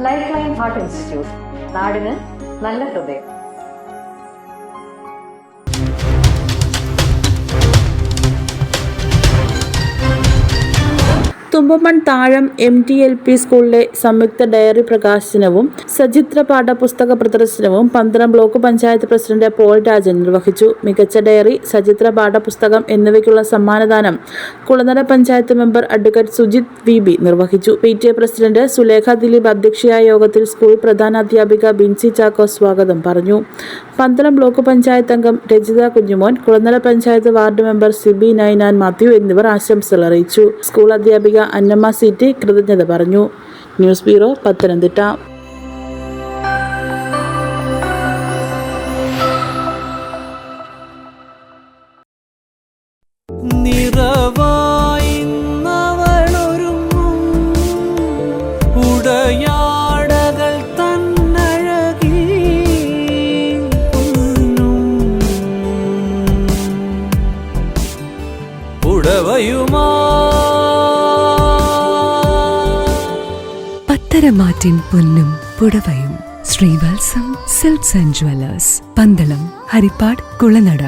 Life line heart institute, നാടിന് നല്ല ഹൃദയം. തുമ്പമൺ താഴം MTLP സ്കൂളിലെ സംയുക്ത ഡയറി പ്രകാശനവും സചിത്ര പാഠപുസ്തക പ്രദർശനവും Pandalam block panchayat president Paul Rajan നിർവഹിച്ചു. മികച്ച ഡയറി, സചിത്ര പാഠപുസ്തകം എന്നിവയ്ക്കുള്ള സമ്മാനദാനം Kulanada panchayat member advocate Sujith VB നിർവഹിച്ചു. PTA പ്രസിഡന്റ് സുലേഖ ദിലീപ് അധ്യക്ഷയായ യോഗത്തിൽ സ്കൂൾ പ്രധാനാധ്യാപിക ബിൻസി ചാക്കോ സ്വാഗതം പറഞ്ഞു. പന്തളം ബ്ലോക്ക് പഞ്ചായത്ത് അംഗം രജിത കുഞ്ഞുമോൻ, കുളനട പഞ്ചായത്ത് വാർഡ് മെമ്പർ സിബി നൈനാൻ മാത്യു എന്നിവർ ആശംസകൾ അറിയിച്ചു. സ്കൂൾ അധ്യാപിക അന്നമ്മ CT കൃതജ്ഞത പറഞ്ഞു. News bureau, Pathanamthitta. പത്തരമാറ്റിൻ പൊന്നും പുടവയും Sreevatsam silks and jewellers, Pandalam, Haripad, Kulanada.